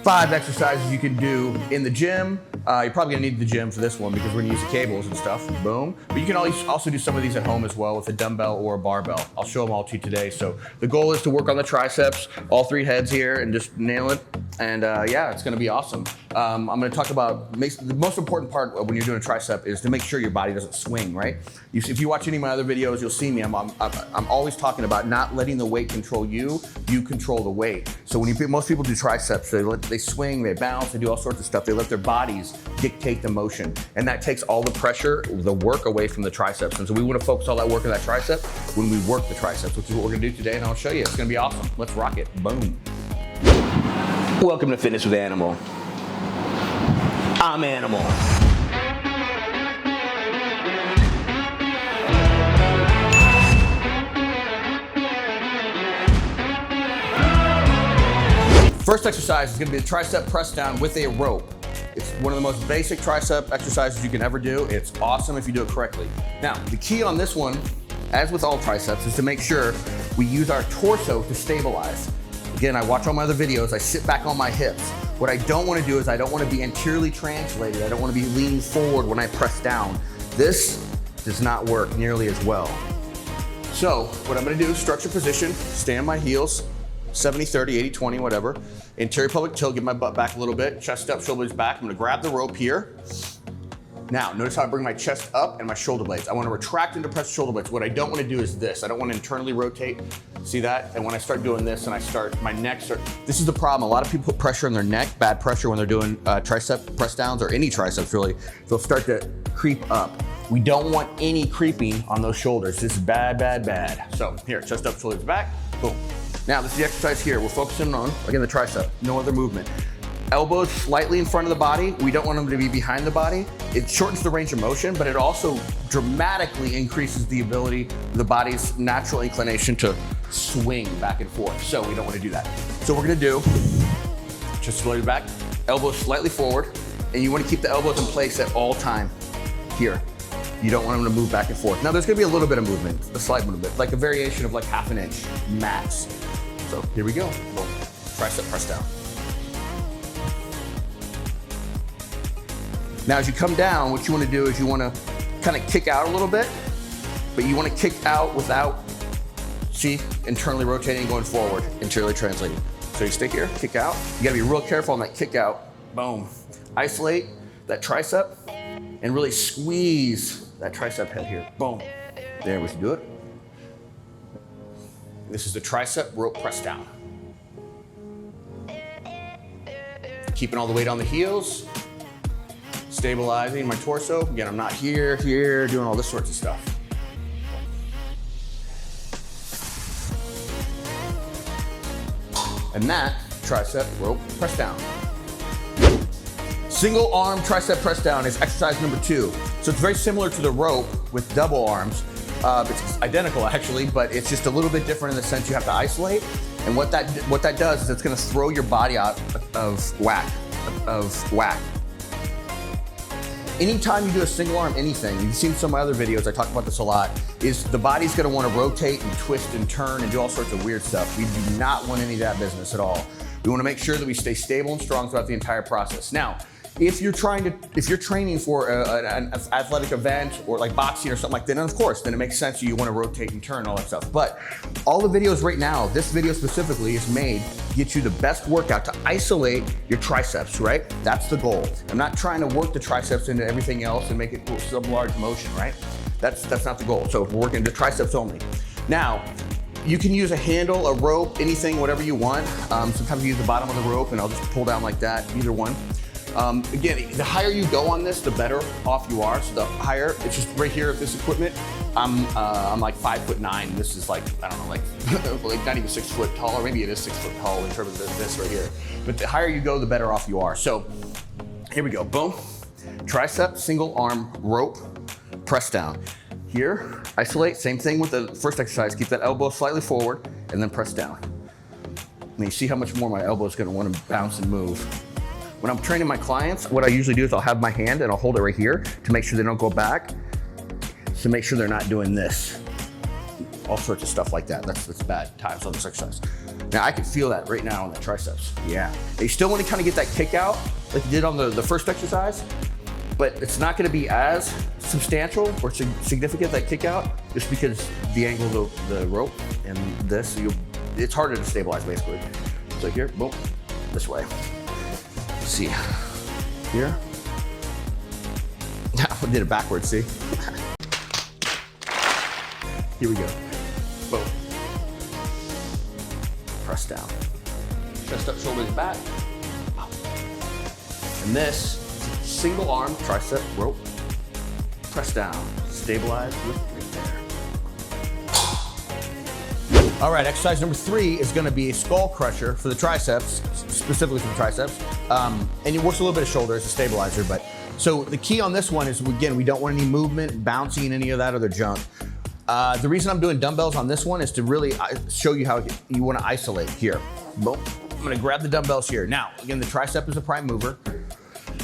5 exercises you can do in the gym. You're probably gonna need the gym for this one because we're gonna use the cables and stuff, boom. But you can also do some of these at home as well with a dumbbell or a barbell. I'll show them all to you today. So the goal is to work on the triceps, all 3 heads here, and just nail it. And yeah, it's gonna be awesome. I'm gonna talk about, the most important part when you're doing a tricep is to make sure your body doesn't swing, right? If you watch any of my other videos, you'll see me, I'm always talking about not letting the weight control you, you control the weight. So when most people do triceps, they swing, they bounce, they do all sorts of stuff. They let their bodies dictate the motion. And that takes all the pressure, the work away from the triceps. And so we want to focus all that work on that tricep when we work the triceps, which is what we're gonna do today, and I'll show you. It's gonna be awesome. Let's rock it, boom. Welcome to Fitness with Animal. I'm Animal. First exercise is gonna be the tricep press down with a rope. It's one of the most basic tricep exercises you can ever do. It's awesome if you do it correctly. Now, the key on this one, as with all triceps, is to make sure we use our torso to stabilize. Again, I watch all my other videos, I sit back on my hips. What I don't wanna do is I don't wanna be anteriorly translated. I don't wanna be leaning forward when I press down. This does not work nearly as well. So, what I'm gonna do is structure position, stay on my heels, 70-30, 80-20, whatever. Anterior pelvic tilt, get my butt back a little bit, chest up, shoulders back. I'm gonna grab the rope here. Now, notice how I bring my chest up and my shoulder blades. I wanna retract into press shoulder blades. What I don't wanna do is this. I don't wanna internally rotate. See that? And when I start doing this and my neck this is the problem. A lot of people put pressure on their neck, bad pressure when they're doing tricep press downs or any triceps really. They'll start to creep up. We don't want any creeping on those shoulders. This is bad, bad, bad. So here, chest up, shoulders back, boom. Now this is the exercise here. We're focusing on, again, the tricep, no other movement. Elbows slightly in front of the body. We don't want them to be behind the body. It shortens the range of motion, but it also dramatically increases the ability, the body's natural inclination to swing back and forth. So we don't want to do that. So we're gonna do, just slowly back, elbows slightly forward, and you want to keep the elbows in place at all time here. You don't want them to move back and forth. Now there's gonna be a little bit of movement, a slight movement, like a variation of like ½ an inch, max. So here we go, boom. Tricep press down. Now as you come down, what you wanna do is you wanna kind of kick out a little bit, but you wanna kick out without, see, internally rotating and going forward, interiorly translating. So you stay here, kick out. You gotta be real careful on that kick out, boom. Isolate that tricep and really squeeze that tricep head here, boom. There, we can do it. This is the tricep rope press down. Keeping all the weight on the heels, stabilizing my torso. Again, I'm not here, doing all this sorts of stuff. And that, tricep rope press down. Single arm tricep press down is exercise number 2. So it's very similar to the rope with double arms. It's identical actually, but it's just a little bit different in the sense you have to isolate. And what that does is it's gonna throw your body out of whack. Anytime you do a single arm anything, you've seen some of my other videos, I talk about this a lot, is the body's gonna wanna rotate and twist and turn and do all sorts of weird stuff. We do not want any of that business at all. We wanna make sure that we stay stable and strong throughout the entire process. Now, if you're training for an athletic event or like boxing or something like that, then of course, then it makes sense you want to rotate and turn and all that stuff. But all the videos right now, this video specifically is made to get you the best workout to isolate your triceps, right? That's the goal. I'm not trying to work the triceps into everything else and make it some large motion, right? That's not the goal. So we're working the triceps only. Now, you can use a handle, a rope, anything, whatever you want. Sometimes you use the bottom of the rope and I'll just pull down like that, either one. Again, the higher you go on this, the better off you are. So the higher, it's just right here at this equipment, I'm like 5'9". This is like, I don't know, like not even 6 foot tall, or maybe it is 6 foot tall in terms of this right here. But the higher you go, the better off you are. So here we go, boom. Tricep, single arm rope, press down. Here, isolate, same thing with the first exercise. Keep that elbow slightly forward and then press down. And you see how much more my elbow is gonna wanna bounce and move. When I'm training my clients, what I usually do is I'll have my hand and I'll hold it right here to make sure they don't go back, to make sure they're not doing this all sorts of stuff like that. That's bad times on this exercise. Now I can feel that right now on the triceps. Yeah. You still want to kind of get that kick out like you did on the first exercise, but it's not going to be as substantial or significant, that kick out, just because the angle of the rope and this, it's harder to stabilize basically. So here, boom, this way. Let's see, here. I did it backwards, see? Here we go, boom. Press down. Chest up, shoulders back. And this, single arm tricep rope, press down, stabilize with right there. All right, exercise number 3 is gonna be a skull crusher for the triceps, specifically for the triceps. And it works a little bit of shoulder as a stabilizer, but so the key on this one is, again, we don't want any movement, bouncing, any of that other junk. The reason I'm doing dumbbells on this one is to really show you how you wanna isolate here. Boom, I'm gonna grab the dumbbells here. Now, again, the tricep is a prime mover.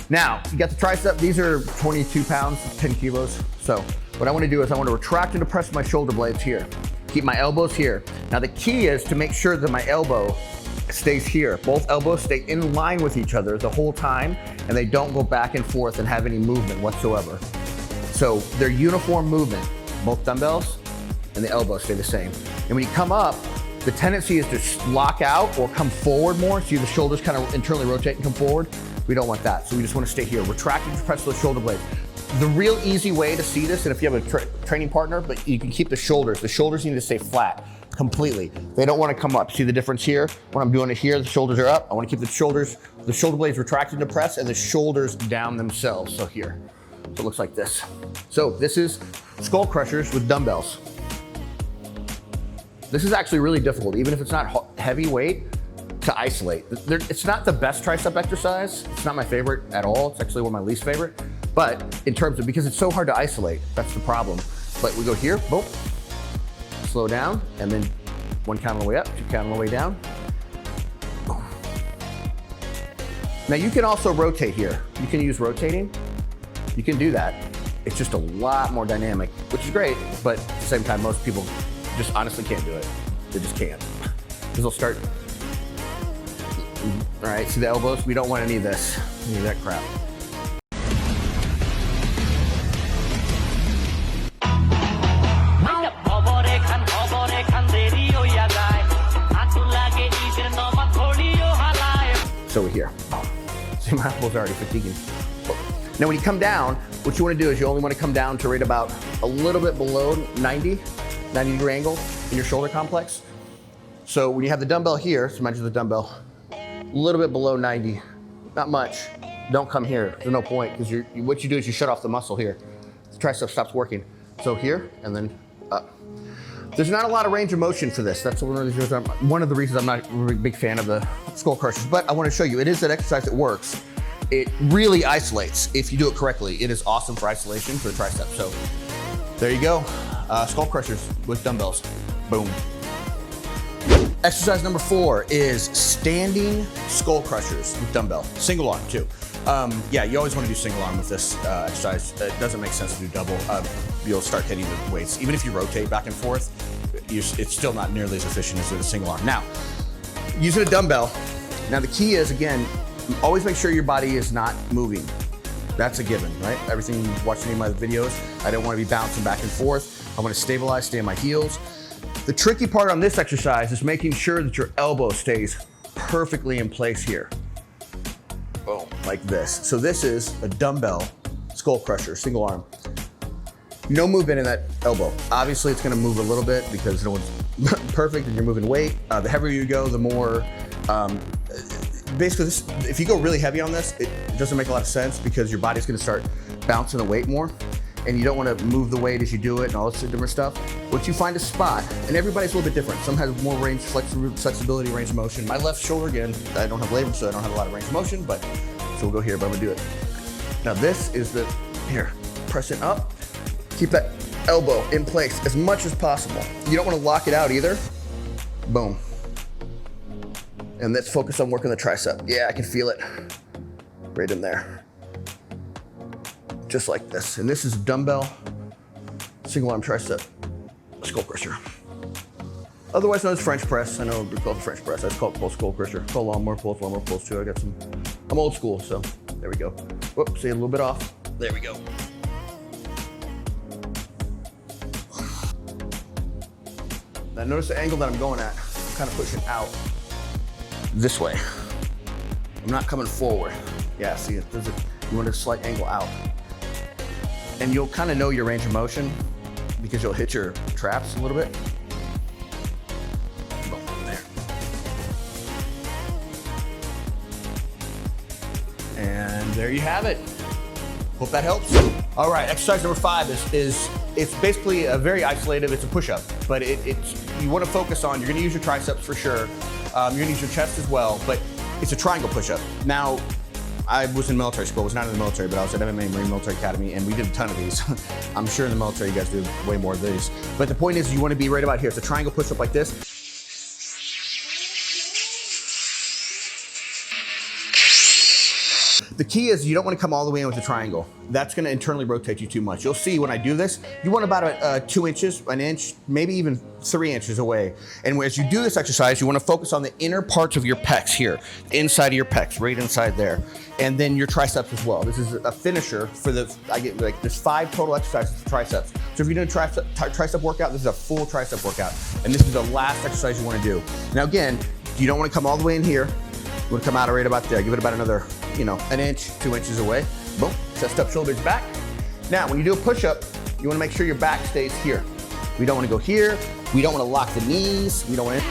Now, you got the tricep, these are 22 pounds, 10 kilos. So what I wanna do is I wanna retract and depress my shoulder blades here. Keep my elbows here. Now the key is to make sure that my elbow stays here. Both elbows stay in line with each other the whole time, and they don't go back and forth and have any movement whatsoever. So they're uniform movement. Both dumbbells and the elbows stay the same. And when you come up, the tendency is to lock out or come forward more. See the shoulders kind of internally rotate and come forward. We don't want that, so we just want to stay here. Retract and press those shoulder blades. The real easy way to see this, and if you have a training partner, but you can keep the shoulders need to stay flat completely. They don't want to come up. See the difference here? When I'm doing it here, the shoulders are up. I want to keep the shoulder blades retracted to press and the shoulders down themselves, so here. So it looks like this. So this is skull crushers with dumbbells. This is actually really difficult, even if it's not heavy weight, to isolate. It's not the best tricep exercise. It's not my favorite at all. It's actually one of my least favorite. But in terms of, because it's so hard to isolate, that's the problem. But we go here, boom, slow down, and then 1 count on the way up, 2 count on the way down. Boom. Now you can also rotate here. You can use rotating. You can do that. It's just a lot more dynamic, which is great, but at the same time, most people just honestly can't do it. They just can't. Because they'll start. All right, see the elbows? We don't want any of this, any of that crap. So we're here. See, my elbows are already fatiguing. Now when you come down, what you want to do is you only want to come down to right about a little bit below 90 degree angle in your shoulder complex. So when you have the dumbbell here, so imagine the dumbbell, a little bit below 90, not much. Don't come here, there's no point, because what you do is you shut off the muscle here. The tricep stops working. So here, and then up. There's not a lot of range of motion for this. That's one of the reasons I'm not a really big fan of the skull crushers, but I want to show you, it is an exercise that works. It really isolates if you do it correctly. It is awesome for isolation for the tricep. So there you go, skull crushers with dumbbells, boom. Exercise number 4 is standing skull crushers with dumbbell, single arm too. Yeah, you always want to do single arm with this exercise. It doesn't make sense to do double. You'll start hitting the weights. Even if you rotate back and forth, it's still not nearly as efficient as doing a single arm. Now, using a dumbbell, now the key is, again, always make sure your body is not moving. That's a given, right? Everything you watch any of my videos, I don't want to be bouncing back and forth. I want to stabilize, stay on my heels. The tricky part on this exercise is making sure that your elbow stays perfectly in place here. Boom, like this. So this is a dumbbell skull crusher, single arm. No movement in that elbow. Obviously it's gonna move a little bit because no one's perfect and you're moving weight. The heavier you go, the more, basically if you go really heavy on this, it doesn't make a lot of sense because your body's gonna start bouncing the weight more and you don't wanna move the weight as you do it and all this different stuff. Once you find a spot, and everybody's a little bit different. Some have more range, flexibility, range of motion. My left shoulder, again, I don't have labor, so I don't have a lot of range of motion, but so we'll go here, but I'm gonna do it. Now this is the, here, press it up. Keep that elbow in place as much as possible. You don't want to lock it out either. Boom. And let's focus on working the tricep. Yeah, I can feel it right in there. Just like this. And this is a dumbbell, single arm tricep skull crusher. otherwise known as French press. I know we call it French press. I just call it pulse pull, Christian. Call lawnmower pulls too. I'm old school, so there we go. Whoops, see, a little bit off. There we go. Now notice the angle that I'm going at. I'm kind of pushing out this way. I'm not coming forward. Yeah, see, you want a slight angle out. And you'll kind of know your range of motion because you'll hit your traps a little bit. Boom, there. And there you have it. Hope that helps. All right, exercise number 5 is it's basically a very isolated, it's a push-up, but you want to focus on, you're going to use your triceps for sure. You're going to use your chest as well, but it's a triangle push-up. Now, I was in military school, I was not in the military, but I was at MMA Marine Military Academy, and we did a ton of these. I'm sure in the military you guys do way more of these. But the point is you want to be right about here. It's a triangle push-up like this. The key is you don't want to come all the way in with the triangle. That's going to internally rotate you too much. You'll see when I do this, you want about 2 inches, an inch, maybe even 3 inches away. And as you do this exercise, you want to focus on the inner parts of your pecs here, inside of your pecs, right inside there. And then your triceps as well. This is a finisher for there's 5 total exercises for triceps. So if you're doing a tricep workout, this is a full tricep workout. And this is the last exercise you want to do. Now again, you don't want to come all the way in here. You want to come out right about there. Give it about another, an inch, 2 inches away. Boom, chest up, shoulders back. Now, when you do a push-up, you want to make sure your back stays here. We don't want to go here. We don't want to lock the knees. We don't want to.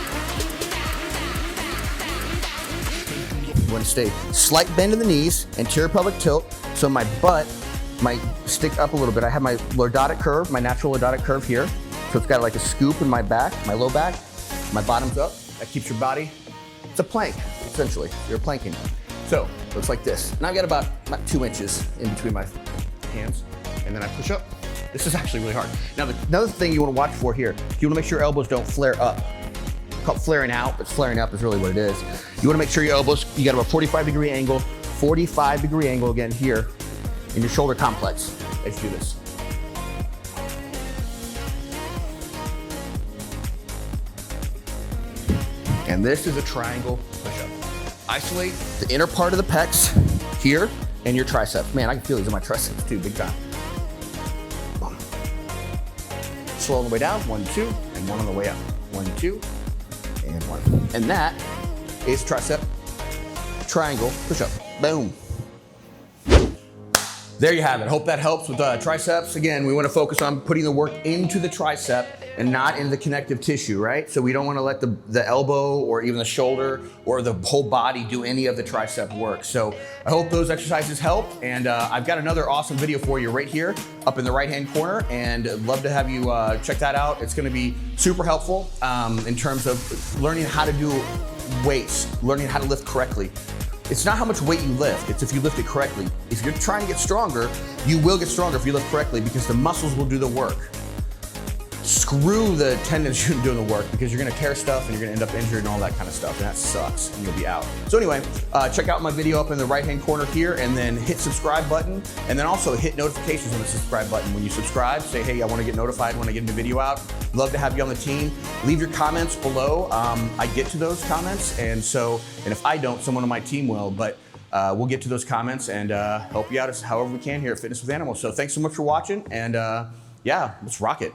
You want to stay slight bend in the knees, anterior pelvic tilt, so my butt might stick up a little bit. I have my lordotic curve, my natural lordotic curve here. So it's got like a scoop in my back, my low back. My bottom's up. That keeps your body. It's a plank, essentially. You're planking. So, looks like this. Now I've got about 2 inches in between my hands, and then I push up. This is actually really hard. Now, another thing you want to watch for here, you want to make sure your elbows don't flare up. It's called flaring out, but flaring up is really what it is. You want to make sure your elbows, you got about 45-degree angle, 45-degree angle again here in your shoulder complex as you do this. And this is a triangle push-up. Isolate the inner part of the pecs here and your triceps. Man, I can feel these in my triceps too, big time. Boom. Slow on the way down, 1, 2, and 1 on the way up. 1, 2, and 1. And that is tricep triangle push-up. Boom. There you have it. Hope that helps with triceps. Again, we want to focus on putting the work into the tricep and not in the connective tissue, right? So we don't want to let the elbow or even the shoulder or the whole body do any of the tricep work. So I hope those exercises help. And I've got another awesome video for you right here up in the right-hand corner. And I'd love to have you check that out. It's going to be super helpful in terms of learning how to do weights, learning how to lift correctly. It's not how much weight you lift, it's if you lift it correctly. If you're trying to get stronger, you will get stronger if you lift correctly because the muscles will do the work. Screw the tendons doing the work because you're gonna tear stuff and you're gonna end up injured and all that kind of stuff, and that sucks, and you'll be out. So anyway, check out my video up in the right-hand corner here and then hit subscribe button, and then also hit notifications on the subscribe button. When you subscribe, say, hey, I wanna get notified when I get a new video out. Love to have you on the team. Leave your comments below. I get to those comments, and if I don't, someone on my team will, but we'll get to those comments and help you out as however we can here at Fitness with Animals. So thanks so much for watching, and yeah, let's rock it.